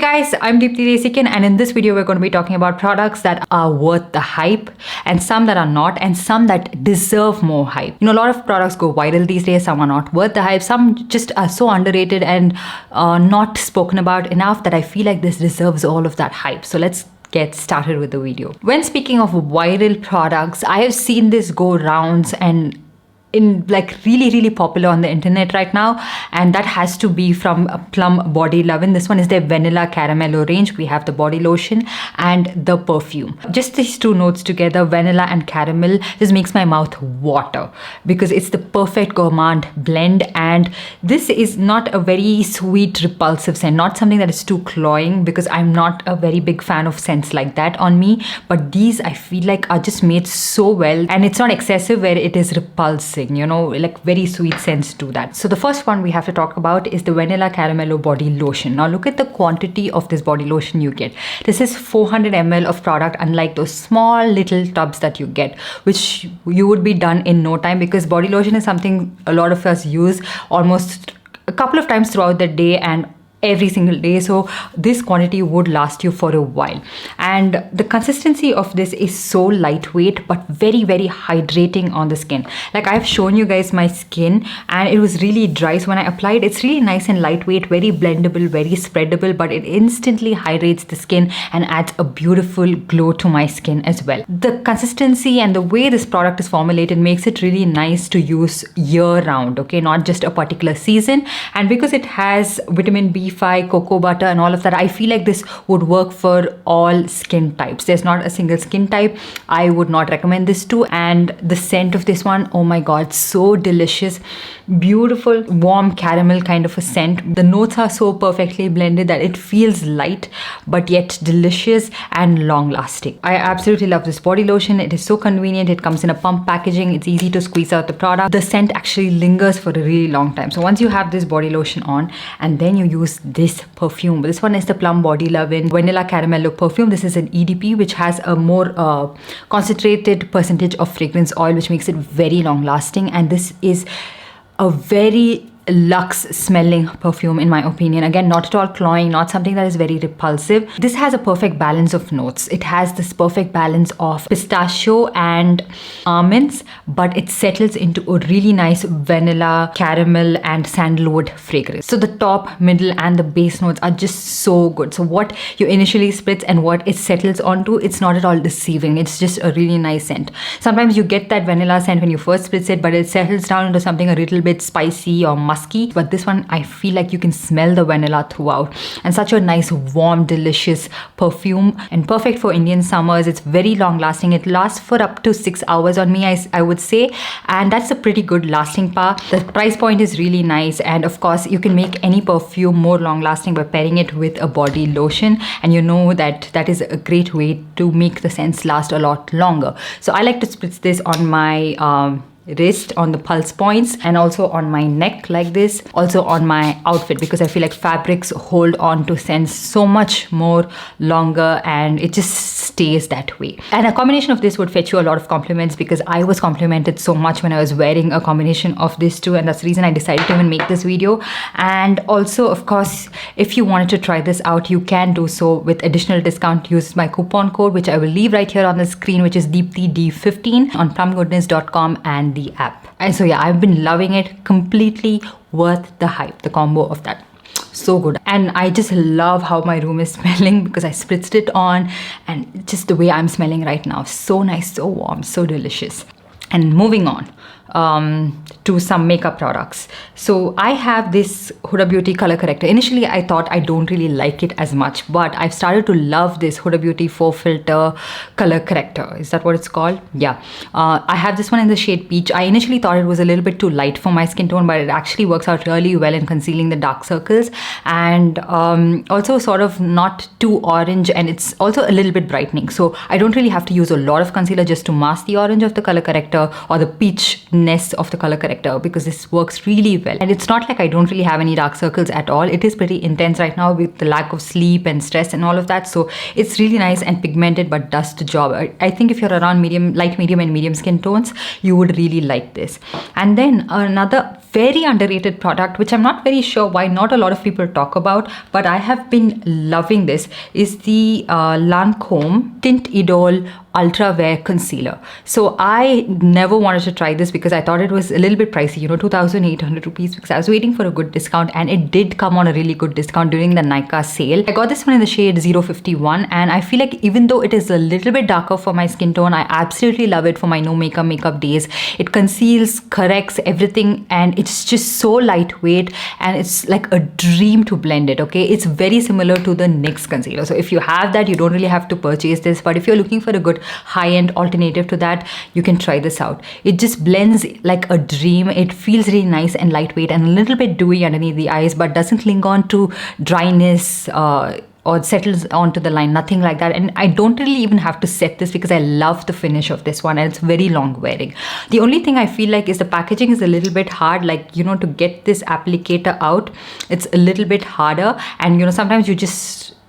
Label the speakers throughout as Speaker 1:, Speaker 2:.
Speaker 1: guys, I'm Deepthi Desikan, and in this video we're going to be talking about products that are worth the hype and some that are not, and some that deserve more hype. You know, a lot of products go viral these days. Some are not worth the hype. Some just are so underrated and not spoken about enough that I feel like this deserves all of that hype. So let's get started with the video. When speaking of viral products, I have seen this go rounds and in like really popular on the internet right now, and that has to be from Plum Body Lovin'. This one is their vanilla caramello range. We have the body lotion and the perfume. Just these two notes together, vanilla and caramel, just makes my mouth water because it's the perfect gourmand blend. And this is not a very sweet repulsive scent, not something that is too cloying, because I'm not a very big fan of scents like that on me. But these I feel like are just made so well, and it's not excessive where it is repulsive. You know, like very sweet scents do that. So the first one we have to talk about is the vanilla caramello body lotion. Now look at the quantity of this body lotion you get. This is 400 ml of product, unlike those small little tubs that you get, which you would be done in no time, because body lotion is something a lot of us use almost a couple of times throughout the day and every single day. So this quantity would last you for a while, and the consistency of this is so lightweight but very hydrating on the skin. Like I've shown you guys my skin and it was really dry, so when I applied, it's really nice and lightweight, very blendable, very spreadable, but it instantly hydrates the skin and adds a beautiful glow to my skin as well. The consistency and the way this product is formulated makes it really nice to use year round, okay, not just a particular season. And because it has vitamin B5, cocoa butter and all of that, I feel like this would work for all skin types. There's not a single skin type I would not recommend this to. And the scent of this one, oh my god, so delicious. Beautiful warm caramel kind of a scent. The notes are so perfectly blended that it feels light but yet delicious and long lasting. I absolutely love this body lotion. It is so convenient. It comes in a pump packaging. It's easy to squeeze out the product. The scent actually lingers for a really long time. So once you have this body lotion on and then you use this perfume, this one is the Plum Body Lovin' Vanilla Caramello perfume. This is an EDP which has a more concentrated percentage of fragrance oil, which makes it very long lasting. And this is a very luxe smelling perfume in my opinion. Again, not at all cloying, not something that is very repulsive. This has a perfect balance of notes. It has this perfect balance of pistachio and almonds, but it settles into a really nice vanilla, caramel and sandalwood fragrance. So the top, middle and the base notes are just so good. So what you initially spritz and what it settles onto, it's not at all deceiving. It's just a really nice scent. Sometimes you get that vanilla scent when you first spritz it, but it settles down into something a little bit spicy or musky. But this one, I feel like you can smell the vanilla throughout, and such a nice warm delicious perfume, and perfect for Indian summers. It's very long lasting. It lasts for up to 6 hours on me, I would say, and that's a pretty good lasting power. The price point is really nice, and of course you can make any perfume more long lasting by pairing it with a body lotion, and you know that that is a great way to make the scents last a lot longer. So I like to spritz this on my wrist, on the pulse points, and also on my neck like this, also on my outfit, because I feel like fabrics hold on to scents so much more longer and it just stays that way. And a combination of this would fetch you a lot of compliments, because I was complimented so much when I was wearing a combination of these two, and that's the reason I decided to even make this video. And also, of course, if you wanted to try this out, you can do so with additional discount. Use my coupon code, which I will leave right here on the screen, which is DeepTheD15 on plumgoodness.com and the app. And so yeah, I've been loving it. Completely worth the hype, the combo of that. So good. And I just love how my room is smelling, because I spritzed it on, and just the way I'm smelling right now, so nice, so warm, so delicious. And moving on to some makeup products. So I have this Huda Beauty color corrector. Initially I thought I don't really like it as much, but I've started to love this Huda Beauty 4 filter color corrector. Is that what it's called? Yeah. I have this one in the shade peach. I initially thought it was a little bit too light for my skin tone, but it actually works out really well in concealing the dark circles, and also sort of not too orange, and it's also a little bit brightening. So I don't really have to use a lot of concealer just to mask the orange of the color corrector or the peach greenness of the color corrector, because this works really well. And it's not like I don't really have any dark circles at all. It is pretty intense right now with the lack of sleep and stress and all of that, so it's really nice and pigmented, but does the job. I think if you're around medium, light medium and medium skin tones, you would really like this. And then another very underrated product, which I'm not very sure why not a lot of people talk about, but I have been loving this, is the Lancome Tint Idole Ultra Wear Concealer. So I never wanted to try this because I thought it was a little bit pricey, 2,800 rupees, because I was waiting for a good discount, and it did come on a really good discount during the Nykaa sale. I got this one in the shade 051, and I feel like even though it is a little bit darker for my skin tone, I absolutely love it for my no makeup days. It conceals, corrects everything, and it's just so lightweight, and it's like a dream to blend it, okay? It's very similar to the NYX concealer. So if you have that, you don't really have to purchase this, but if you're looking for a good high-end alternative to that, you can try this out. It just blends like a dream. It feels really nice and lightweight and a little bit dewy underneath the eyes, but doesn't cling on to dryness or settles onto the line, nothing like that. And I don't really even have to set this because I love the finish of this one, and it's very long wearing. The only thing I feel like is the packaging is a little bit hard, like, to get this applicator out, it's a little bit harder, and sometimes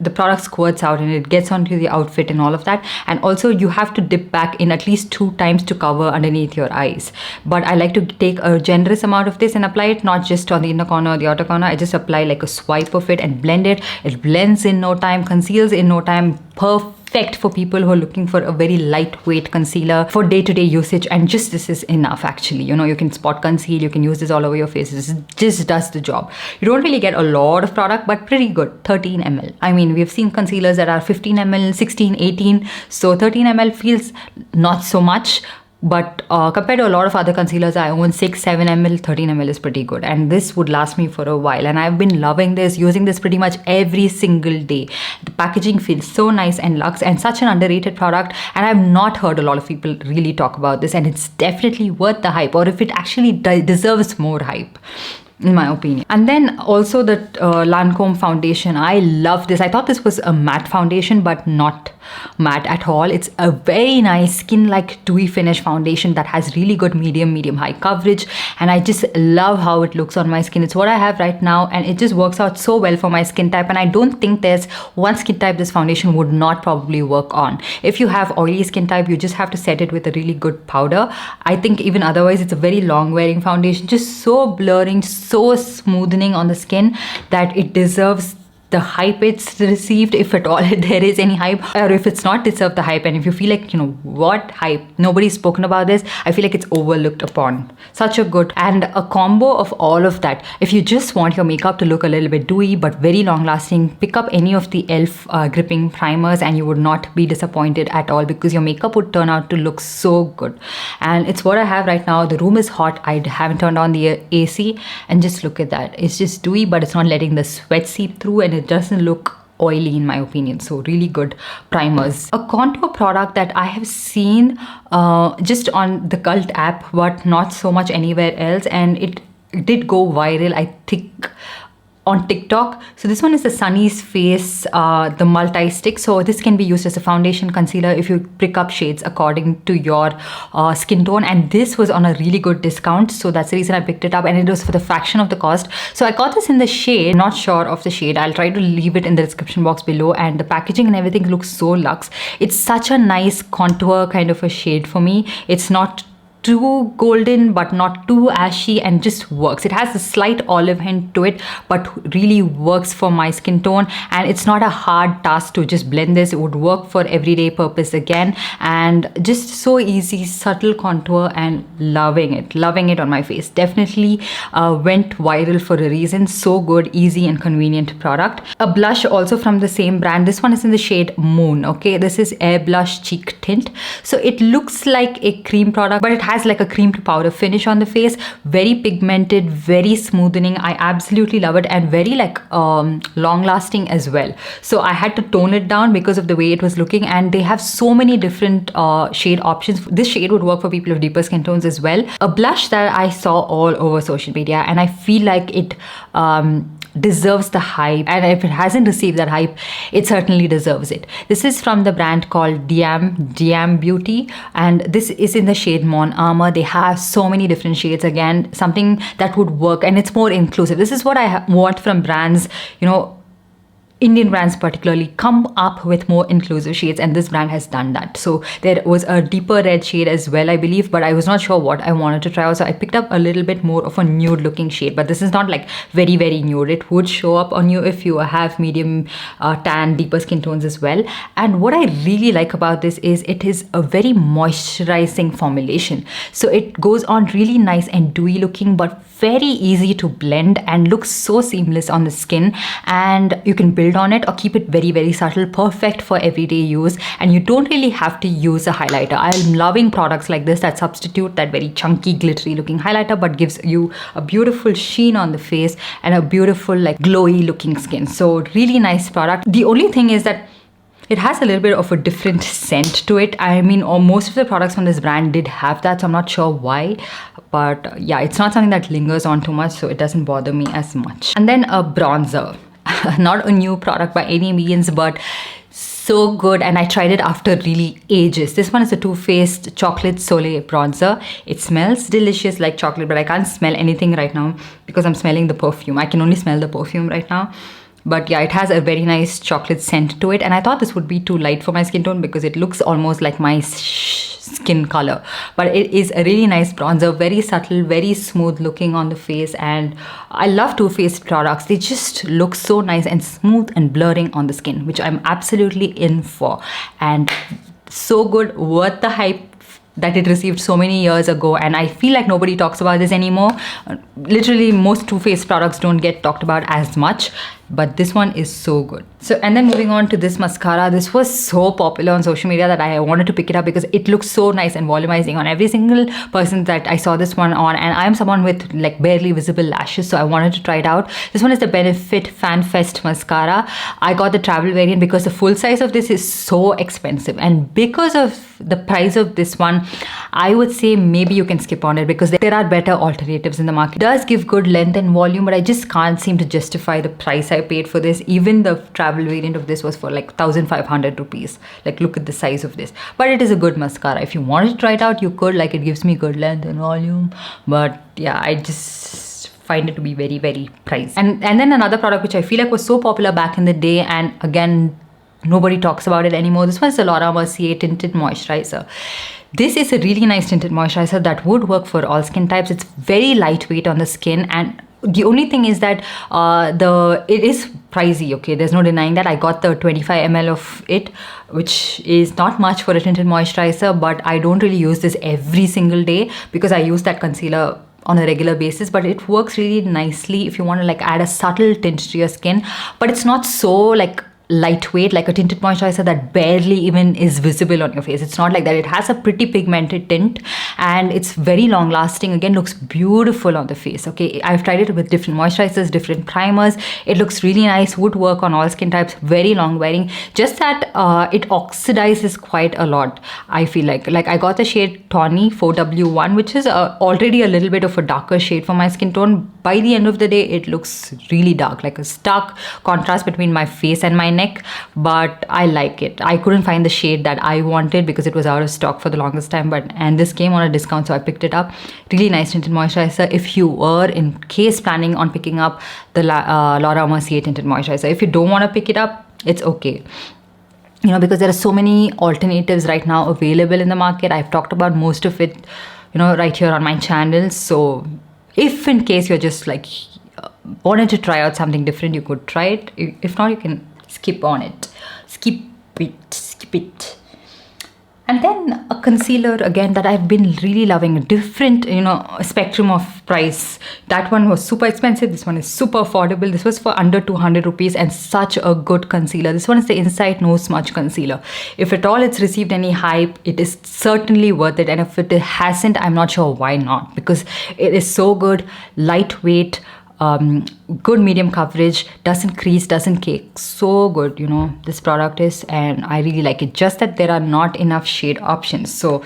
Speaker 1: the product squirts out and it gets onto the outfit and all of that. And also you have to dip back in at least 2 times to cover underneath your eyes. But I like to take a generous amount of this and apply it, not just on the inner corner or the outer corner. I just apply like a swipe of it and blend it. It blends in no time, conceals in no time. Perfect for people who are looking for a very lightweight concealer for day-to-day usage, and just this is enough actually. You can spot conceal, you can use this all over your face. This just does the job. You don't really get a lot of product, but pretty good. 13 ml. I mean, we've seen concealers that are 15 ml, 16, 18, so 13 ml feels not so much. But compared to a lot of other concealers I own, 6, 7 ml, 13 ml is pretty good. And this would last me for a while. And I've been loving this, using this pretty much every single day. The packaging feels so nice and luxe, and such an underrated product. And I've not heard a lot of people really talk about this. And it's definitely worth the hype, or if it actually deserves more hype, in my opinion. And then also the Lancome foundation. I love this. I thought this was a matte foundation, but not matte at all. It's a very nice skin-like dewy finish foundation that has really good medium high coverage, and I just love how it looks on my skin. It's what I have right now, and it just works out so well for my skin type, and I don't think there's one skin type this foundation would not probably work on. If you have oily skin type, you just have to set it with a really good powder. I think even otherwise, it's a very long wearing foundation, just so blurring, so smoothing on the skin that it deserves the hype it's received, if at all there is any hype, or if it's not deserved the hype. And if you feel like, what hype, nobody's spoken about this, I feel like it's overlooked upon. Such a good, and a combo of all of that. If you just want your makeup to look a little bit dewy but very long lasting, pick up any of the e.l.f. gripping primers and you would not be disappointed at all, because your makeup would turn out to look so good. And it's what I have right now. The room is hot, I haven't turned on the AC, and just look at that. It's just dewy, but it's not letting the sweat seep through, and it doesn't look oily in my opinion. So really good primers. A contour product that I have seen just on the Kult app, but not so much anywhere else, and it did go viral, I think, on TikTok. So this one is the Sunnies Face, the Multistick. So this can be used as a foundation, concealer, if you pick up shades according to your skin tone. And this was on a really good discount, so that's the reason I picked it up, and it was for the fraction of the cost. So I got this in the shade, not sure of the shade, I'll try to leave it in the description box below. And the packaging and everything looks so luxe. It's such a nice contour kind of a shade for me. It's not too golden but not too ashy, and just works. It has a slight olive hint to it, but really works for my skin tone, and it's not a hard task to just blend this. It would work for everyday purpose again, and just so easy, subtle contour, and loving it on my face. Definitely went viral for a reason. So good, easy and convenient product. A blush also from the same brand. This one is in the shade Moon. Okay, this is airblush cheek tint. So it looks like a cream product, but it has like a cream to powder finish on the face. Very pigmented, very smoothing. I absolutely love it, and very like long lasting as well. So I had to tone it down because of the way it was looking, and they have so many different shade options. This shade would work for people of deeper skin tones as well. A blush that I saw all over social media, and I feel like it deserves the hype, and if it hasn't received that hype, it certainly deserves it. This is from the brand called DIAM Beauty, and this is in the shade Mon Armor. They have so many different shades, again something that would work, and it's more inclusive. This is what I want from brands, you know, Indian brands particularly, come up with more inclusive shades, and this brand has done that. So there was a deeper red shade as well, I believe, but I was not sure what I wanted to try out, so I picked up a little bit more of a nude looking shade, but this is not like very nude. It would show up on you if you have medium tan, deeper skin tones as well. And what I really like about this is it is a very moisturizing formulation, so it goes on really nice and dewy looking, but very easy to blend and looks so seamless on the skin, and you can build on it or keep it very subtle, perfect for everyday use, and you don't really have to use a highlighter. I'm loving products like this that substitute that very chunky glittery looking highlighter but gives you a beautiful sheen on the face and a beautiful like glowy looking skin. So really nice product. The only thing is that it has a little bit of a different scent to it. I mean, or most of the products from this brand did have that, so I'm not sure why. But yeah, it's not something that lingers on too much, so it doesn't bother me as much. And then a bronzer. Not a new product by any means, but so good, and I tried it after really ages. This one is a Too Faced Chocolate Soleil Bronzer. It smells delicious like chocolate, but I can't smell anything right now because I'm smelling the perfume. I can only smell the perfume right now. But yeah, it has a very nice chocolate scent to it, and I thought this would be too light for my skin tone because it looks almost like my skin color. But it is a really nice bronzer, very subtle, very smooth looking on the face, and I love Too Faced products. They just look so nice and smooth and blurring on the skin, which I'm absolutely in for, and so good, worth the hype that it received so many years ago. And I feel like nobody talks about this anymore. Literally most Too Faced products don't get talked about as much, but this one is so good. So, and then moving on to this mascara. This was so popular on social media that I wanted to pick it up because it looks so nice and volumizing on every single person that I saw this one on, and I'm someone with like barely visible lashes, so I wanted to try it out. This one is the Benefit Fan Fest mascara. I got the travel variant because the full size of this is so expensive, and because of the price of this one, I would say maybe you can skip on it because there are better alternatives in the market. It does give good length and volume, but I just can't seem to justify the price I paid for this. Even the travel variant of this was for like 1,500 rupees. Like, look at the size of this. But it is a good mascara. If you wanted to try it out, you could. Like, it gives me good length and volume. But yeah, I just find it to be very pricey. And then another product which I feel like was so popular back in the day, and again, nobody talks about it anymore. This one's the Laura Mercier Tinted Moisturizer. This is a really nice tinted moisturizer that would work for all skin types. It's very lightweight on the skin, and the only thing is that it is pricey, okay? There's no denying that. I got the 25 ml of it, which is not much for a tinted moisturizer, but I don't really use this every single day because I use that concealer on a regular basis. But it works really nicely if you want to like add a subtle tint to your skin, but it's not so like lightweight like a tinted moisturizer that barely even is visible on your face. It's not like that. It has a pretty pigmented tint and it's very long lasting. Again, looks beautiful on the face. Okay, I've tried it with different moisturizers, different primers. It looks really nice, would work on all skin types, very long wearing. Just that it oxidizes quite a lot, I feel like I got the shade Tawny 4W1, which is already a little bit of a darker shade for my skin tone. By the end of the day, it looks really dark, like a stark contrast between my face and my neck, but I like it. I couldn't find the shade that I wanted because it was out of stock for the longest time, and this came on a discount, so I picked it up. Really nice tinted moisturizer if you were in case planning on picking up the Laura Mercier tinted moisturizer. If you don't want to pick it up, it's okay. You know, because there are so many alternatives right now available in the market. I've talked about most of it, you know, right here on my channel. So if in case you're just like wanted to try out something different, you could try it. If not, you can skip on it. Skip it. And then a concealer again that I've been really loving, a different, you know, spectrum of price. That one was super expensive. This one is super affordable. This was for under 200 rupees and such a good concealer. This one is the Insight No Smudge Concealer. If at all it's received any hype, it is certainly worth it. And if it hasn't, I'm not sure why not, because it is so good, lightweight, good medium coverage, doesn't crease, doesn't cake. So good, you know, this product is, and I really like it. Just that there are not enough shade options, so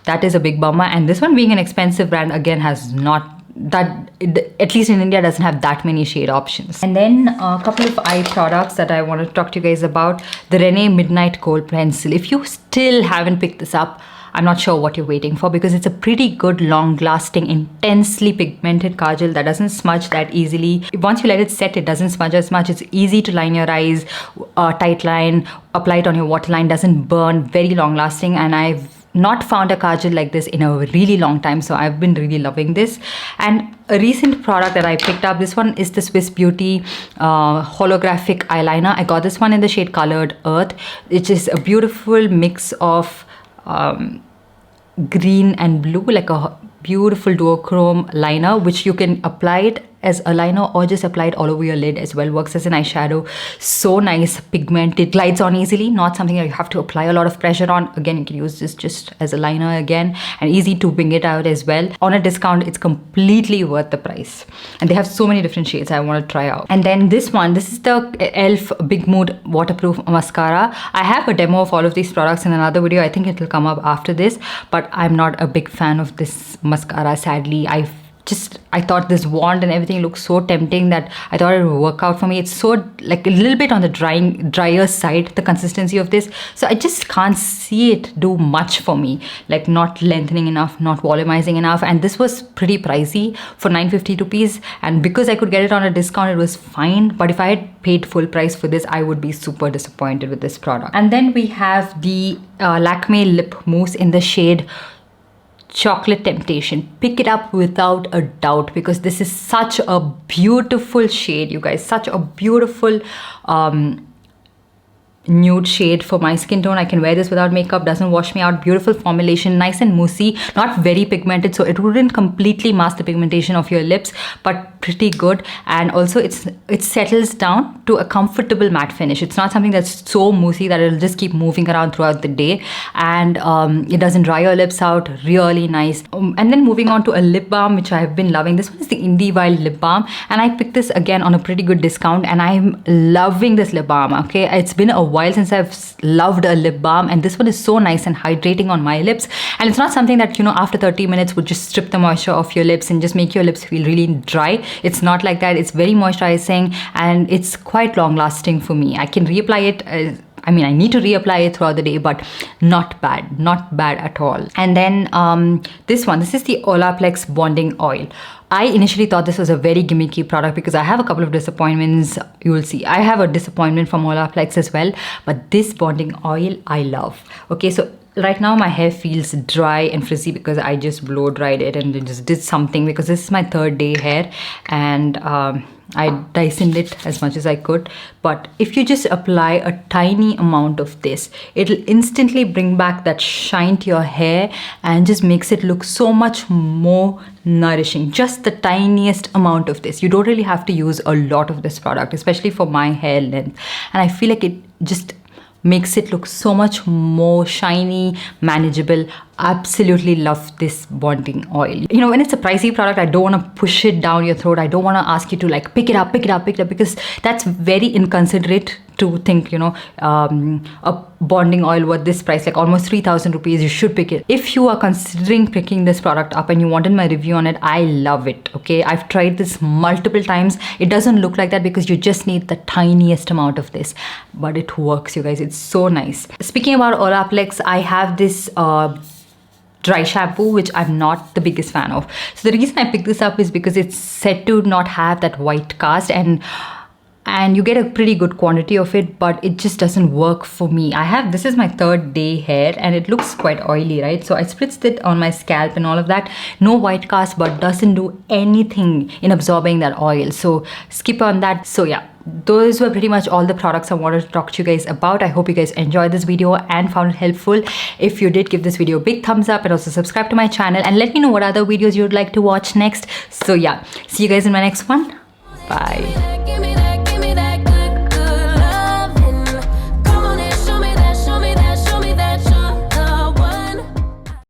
Speaker 1: that is a big bummer. And this one being an expensive brand again has not that at least in India doesn't have that many shade options. And then a couple of eye products that I want to talk to you guys about. The René Midnight Gold Pencil. If you still haven't picked this up, I'm not sure what you're waiting for, because it's a pretty good, long-lasting, intensely pigmented kajal that doesn't smudge that easily. Once you let it set, it doesn't smudge as much. It's easy to line your eyes, tight line, apply it on your waterline, doesn't burn, very long-lasting, and I've not found a kajal like this in a really long time, so I've been really loving this. And a recent product that I picked up, this one is the Swiss Beauty holographic eyeliner. I got this one in the shade Colored Earth, which is a beautiful mix of green and blue, like a beautiful duochrome liner, which you can apply it as a liner or just apply it all over your lid as well. Works as an eyeshadow. So nice pigment. It glides on easily, not something that you have to apply a lot of pressure on. Again, you can use this just as a liner again, and easy to bring it out as well. On a discount, it's completely worth the price. And they have so many different shades I want to try out. And then this one, this is the e.l.f. Big Mood Waterproof Mascara. I have a demo of all of these products in another video. I think it will come up after this, but I'm not a big fan of this mascara, sadly. I thought this wand and everything looked so tempting that I thought it would work out for me. It's so like a little bit on the drier side, the consistency of this. So I just can't see it do much for me, like not lengthening enough, not volumizing enough. And this was pretty pricey for 950 rupees. And because I could get it on a discount, it was fine. But if I had paid full price for this, I would be super disappointed with this product. And then we have the Lakme Lip Mousse in the shade Chocolate Temptation. Pick it up without a doubt, because this is such a beautiful shade, you guys. Such a beautiful nude shade for my skin tone. I can wear this without makeup, doesn't wash me out. Beautiful formulation, nice and moussey, not very pigmented, so it wouldn't completely mask the pigmentation of your lips, but pretty good. And also it settles down to a comfortable matte finish. It's not something that's so moussey that it'll just keep moving around throughout the day. And it doesn't dry your lips out. Really nice. And then moving on to a lip balm, which I've been loving. This one is the Indie Wild lip balm, and I picked this again on a pretty good discount, and I'm loving this lip balm. Okay, it's been a while since I've loved a lip balm, and this one is so nice and hydrating on my lips. And it's not something that, you know, after 30 minutes would just strip the moisture off your lips and just make your lips feel really dry. It's not like that. It's very moisturizing, and it's quite long lasting for me. I can reapply it. I mean, I need to reapply it throughout the day, but not bad at all. And then this is the Olaplex Bonding Oil. I initially thought this was a very gimmicky product because I have a couple of disappointments. You will see. I have a disappointment from Olaplex as well, but this bonding oil I love. Okay, so right now my hair feels dry and frizzy because I just blow dried it and just did something, because this is my third day hair, and I Dysoned it as much as I could. But if you just apply a tiny amount of this, it'll instantly bring back that shine to your hair and just makes it look so much more nourishing. Just the tiniest amount of this. You don't really have to use a lot of this product, especially for my hair length. And I feel like it just makes it look so much more shiny, manageable. Absolutely love this bonding oil. You know, when it's a pricey product, I don't want to push it down your throat. I don't want to ask you to like pick it up, because that's very inconsiderate to think, you know, a bonding oil worth this price, like almost 3,000 rupees, you should pick it. If you are considering picking this product up and you wanted my review on it, I love it. Okay, I've tried this multiple times. It doesn't look like that because you just need the tiniest amount of this, but it works, you guys. It's so nice. Speaking about Olaplex, I have this dry shampoo, which I'm not the biggest fan of. So the reason I picked this up is because it's said to not have that white cast, and you get a pretty good quantity of it, but it just doesn't work for me. This is my third day hair and it looks quite oily, right? So I spritzed it on my scalp and all of that. No white cast, but doesn't do anything in absorbing that oil. So skip on that. So yeah, those were pretty much all the products I wanted to talk to you guys about. I hope you guys enjoyed this video and found it helpful. If you did, give this video a big thumbs up and also subscribe to my channel and let me know what other videos you would like to watch next. So yeah, see you guys in my next one. Bye.